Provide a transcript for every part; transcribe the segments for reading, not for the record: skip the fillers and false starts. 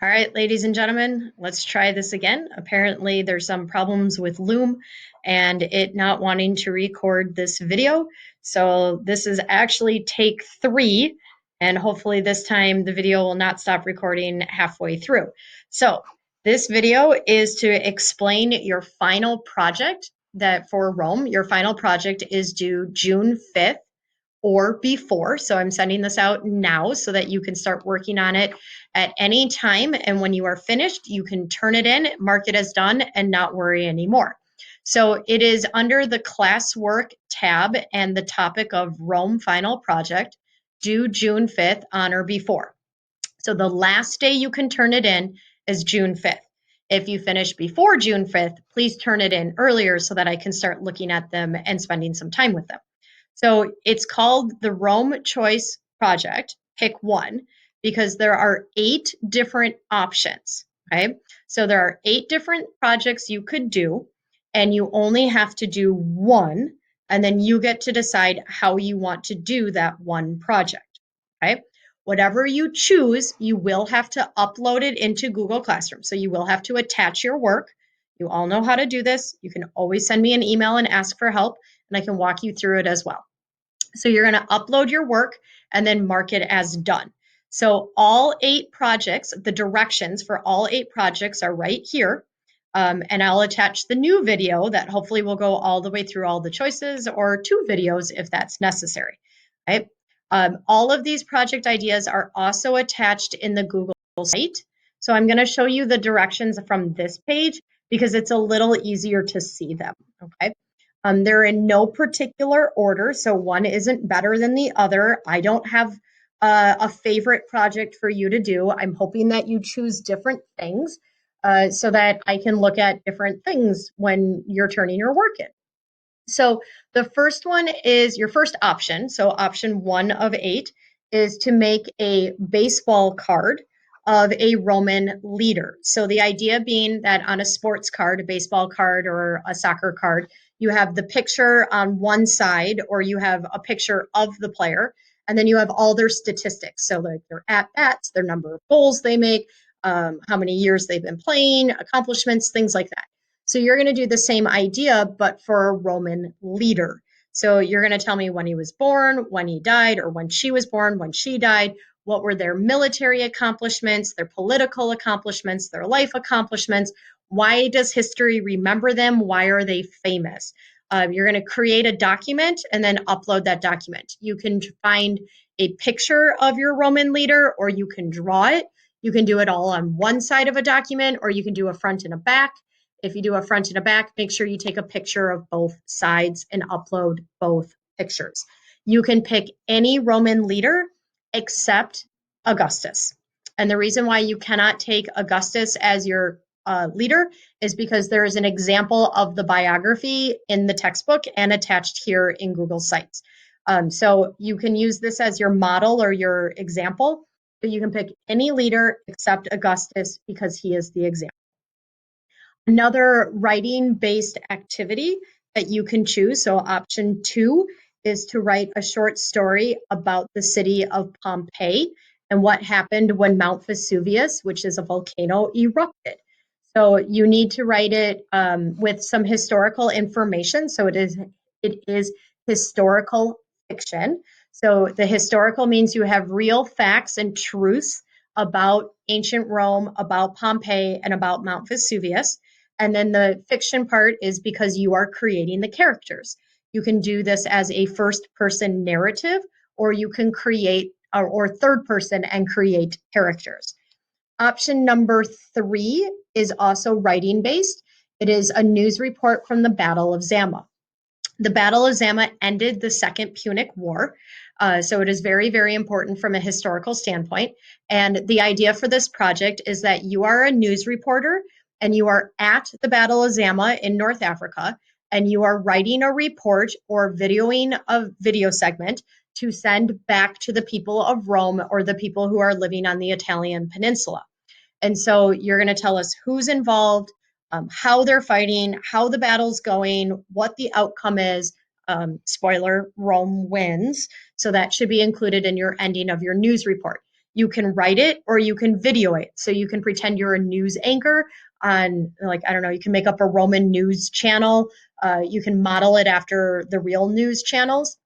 All right, ladies and gentlemen, let's try this again. Apparently there's some problems with Loom and it not wanting to record this video. So this is actually take 3, and hopefully this time the video will not stop recording halfway through. So this video is to explain your final project that for Rome. Your final project is due June 5th or before. So I'm sending this out now so that you can start working on it at any time. And when you are finished, you can turn it in, mark it as done, and not worry anymore. So it is under the classwork tab and the topic of Rome final project, due June 5th on or before. So the last day you can turn it in is June 5th. If you finish before June 5th, please turn it in earlier so that I can start looking at them and spending some time with them. So it's called the Rome Choice Project. Pick one, because there are 8 different options. Okay. So there are 8 different projects you could do, and you only have to do one, and then you get to decide how you want to do that one project. Okay. Whatever you choose, you will have to upload it into Google Classroom. So you will have to attach your work. You all know how to do this. You can always send me an email and ask for help, and I can walk you through it as well. So you're going to upload your work and then mark it as done. So all 8 projects, the directions for all 8 projects are right here. And I'll attach the new video that hopefully will go all the way through all the choices, or 2 videos if that's necessary. Right? All of these project ideas are also attached in the Google site. So I'm going to show you the directions from this page because it's a little easier to see them. Okay. They're in no particular order, so one isn't better than the other. I don't have a favorite project for you to do. I'm hoping that you choose different things so that I can look at different things when you're turning your work in. So the first one is your first option. So option 1 of 8 is to make a baseball card of a Roman leader. So the idea being that on a sports card, a baseball card or a soccer card, you have the picture on one side, or you have a picture of the player, and then you have all their statistics. So like their at-bats, their number of goals they make, how many years they've been playing, accomplishments, things like that. So you're going to do the same idea, but for a Roman leader. So you're going to tell me when he was born, when he died, or when she was born, when she died, what were their military accomplishments, their political accomplishments, their life accomplishments. Why does history remember them? Why are they famous? You're going to create a document and then upload that document. You can find a picture of your Roman leader, or you can draw it. You can do it all on one side of a document, or you can do a front and a back. If you do a front and a back, make sure you take a picture of both sides and upload both pictures. You can pick any Roman leader except Augustus. And the reason why you cannot take Augustus as your leader is because there is an example of the biography in the textbook and attached here in Google Sites. So you can use this as your model or your example, but you can pick any leader except Augustus because he is the example. Another writing-based activity that you can choose, so option 2, is to write a short story about the city of Pompeii and what happened when Mount Vesuvius, which is a volcano, erupted. So you need to write it with some historical information. So it is historical fiction. So the historical means you have real facts and truths about ancient Rome, about Pompeii, and about Mount Vesuvius. And then the fiction part is because you are creating the characters. You can do this as a first person narrative, or you can create or third person and create characters. Option number 3 is also writing based. It is a news report from the Battle of Zama. The Battle of Zama ended the Second Punic War. So it is very, very important from a historical standpoint. And the idea for this project is that you are a news reporter and you are at the Battle of Zama in North Africa, and you are writing a report or videoing a video segment to send back to the people of Rome or the people who are living on the Italian peninsula. And so you're going to tell us who's involved, how they're fighting, how the battle's going, what the outcome is. Spoiler, Rome wins. So that should be included in your ending of your news report. You can write it or you can video it. So you can pretend you're a news anchor on, like, I don't know, you can make up a Roman news channel. You can model it after the real news channels.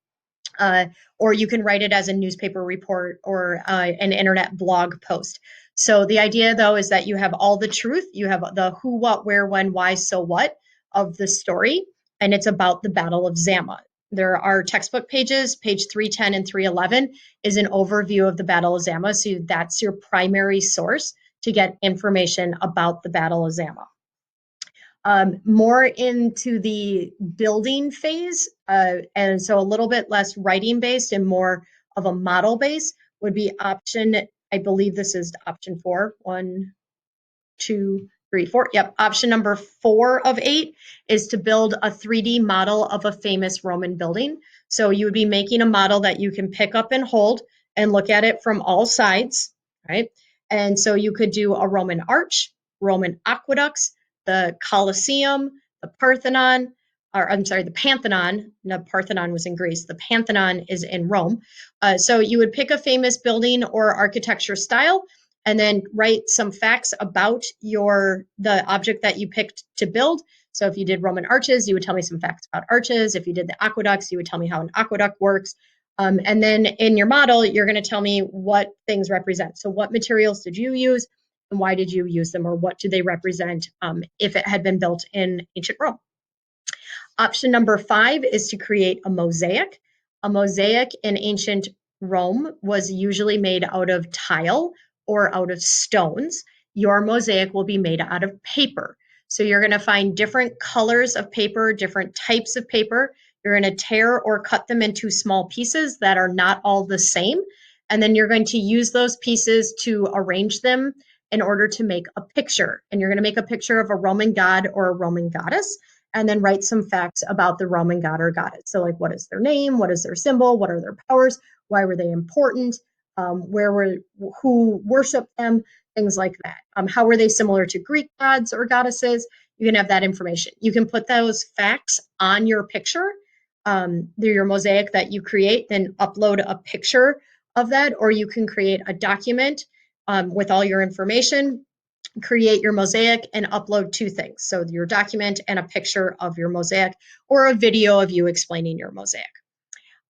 Or you can write it as a newspaper report or an internet blog post. So the idea, though, is that you have all the truth. You have the who, what, where, when, why, so what of the story, and it's about the Battle of Zama. There are textbook pages. Page 310 and 311 is an overview of the Battle of Zama. So that's your primary source to get information about the Battle of Zama. More into the building phase, and so a little bit less writing based and more of a model base would be option, I believe this is option 4. 1, 2, 3, 4. Yep. Option number 4 of 8 is to build a 3D model of a famous Roman building. So you would be making a model that you can pick up and hold and look at it from all sides, right? And so you could do a Roman arch, Roman aqueducts, the Colosseum, the Parthenon, or I'm sorry, the Pantheon. The Parthenon was in Greece. The Pantheon is in Rome. So you would pick a famous building or architecture style and then write some facts about the object that you picked to build. So if you did Roman arches, you would tell me some facts about arches. If you did the aqueducts, you would tell me how an aqueduct works. And then in your model, you're going to tell me what things represent. So what materials did you use and why did you use them, or what do they represent if it had been built in ancient Rome? Option number 5 is to create a mosaic. A mosaic in ancient Rome was usually made out of tile or out of stones. Your mosaic will be made out of paper. So you're going to find different colors of paper, different types of paper. You're going to tear or cut them into small pieces that are not all the same. And then you're going to use those pieces to arrange them in order to make a picture. And you're going to make a picture of a Roman god or a Roman goddess, and then write some facts about the Roman god or goddess. So like, what is their name? What is their symbol? What are their powers? Why were they important? Who worshiped them? Things like that. How were they similar to Greek gods or goddesses? You can have that information. You can put those facts on your picture, your mosaic that you create, then upload a picture of that, or you can create a document with all your information, create your mosaic, and upload 2 things. So your document and a picture of your mosaic, or a video of you explaining your mosaic.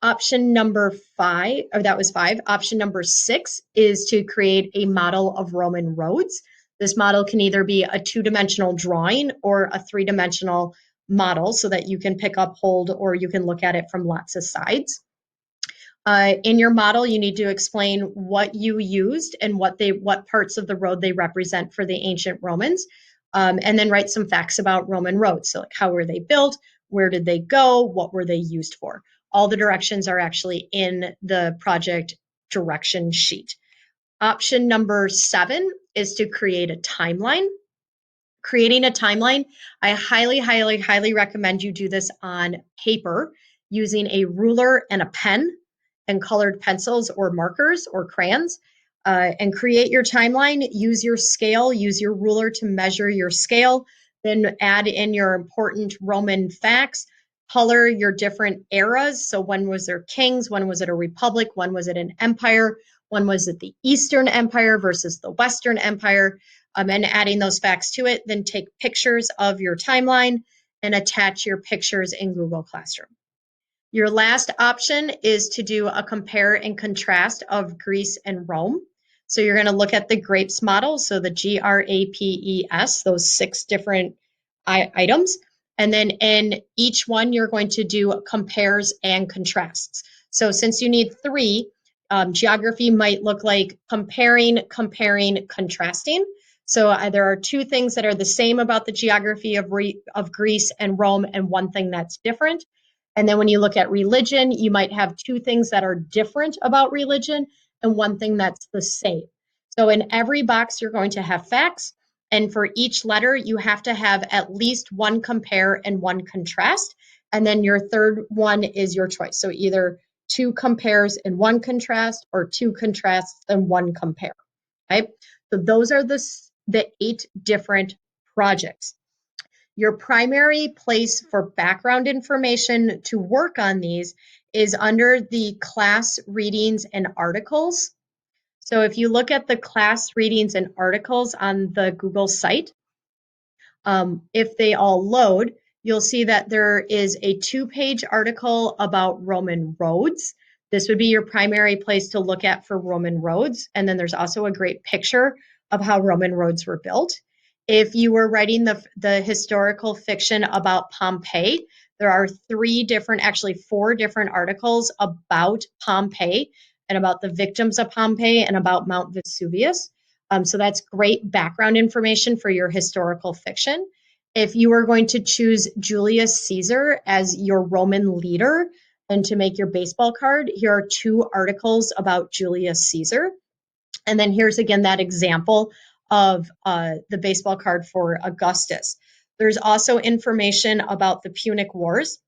Option number 5, or that was 5. Option number 6 is to create a model of Roman roads. This model can either be a 2-dimensional drawing or a 3-dimensional model so that you can pick up, hold, or you can look at it from lots of sides. In your model, you need to explain what you used and what parts of the road they represent for the ancient Romans, and then write some facts about Roman roads. So like, how were they built? Where did they go? What were they used for? All the directions are actually in the project direction sheet. Option number 7 is to create a timeline. Creating a timeline, I highly, highly, highly recommend you do this on paper using a ruler and a pen and colored pencils or markers or crayons, and create your timeline. Use your scale, use your ruler to measure your scale, then add in your important Roman facts, color your different eras. So when was there kings? When was it a republic? When was it an empire? When was it the Eastern Empire versus the Western Empire? And adding those facts to it. Then take pictures of your timeline and attach your pictures in Google Classroom. Your last option is to do a compare and contrast of Greece and Rome. So you're going to look at the GRAPES model, so the GRAPES, those 6 different items. And then in each one, you're going to do compares and contrasts. So since you need 3, geography might look like comparing, contrasting. So there are 2 things that are the same about the geography of Greece and Rome, and 1 thing that's different. And then when you look at religion, you might have 2 things that are different about religion and 1 thing that's the same. So in every box, you're going to have facts. And for each letter, you have to have at least 1 compare and 1 contrast. And then your third one is your choice. So either 2 compares and 1 contrast, or 2 contrasts and 1 compare. Right? So those are the 8 different projects. Your primary place for background information to work on these is under the class readings and articles. So if you look at the class readings and articles on the Google site, if they all load, you'll see that there is a 2-page article about Roman roads. This would be your primary place to look at for Roman roads. And then there's also a great picture of how Roman roads were built. If you were writing the historical fiction about Pompeii, there are actually 4 different articles about Pompeii and about the victims of Pompeii and about Mount Vesuvius. So that's great background information for your historical fiction. If you are going to choose Julius Caesar as your Roman leader and to make your baseball card, here are 2 articles about Julius Caesar. And then here's again that example of the baseball card for Augustus. There's also information about the Punic Wars.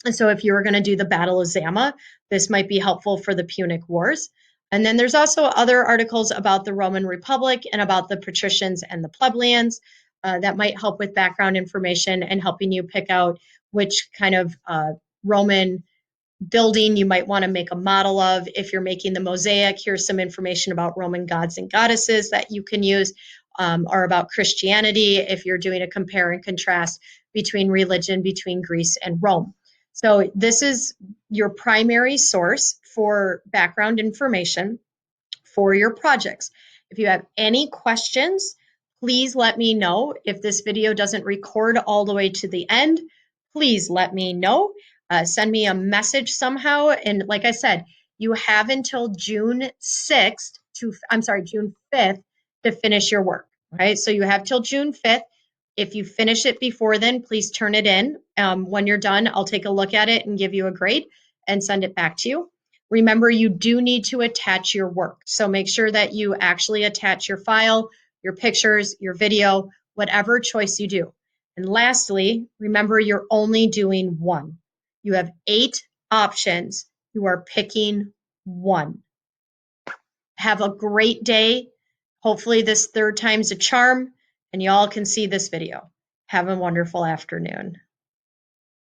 And so if you were going to do the Battle of Zama, this might be helpful for the Punic Wars. And then there's also other articles about the Roman Republic and about the patricians and the plebeians that might help with background information and helping you pick out which kind of Roman building you might want to make a model of. If you're making the Mosaic, here's some information about Roman gods and goddesses that you can use, or about Christianity if you're doing a compare and contrast between religion between Greece and Rome. So this is your primary source for background information for your projects. If you have any questions, please let me know. If this video doesn't record all the way to the end, please let me know. Send me a message somehow. And like I said, you have until June 5th to finish your work, right? So you have till June 5th. If you finish it before then, please turn it in. When you're done, I'll take a look at it and give you a grade and send it back to you. Remember, you do need to attach your work. So make sure that you actually attach your file, your pictures, your video, whatever choice you do. And lastly, remember you're only doing one. You have 8 options. You are picking one. Have a great day. Hopefully this 3rd time's a charm and y'all can see this video. Have a wonderful afternoon.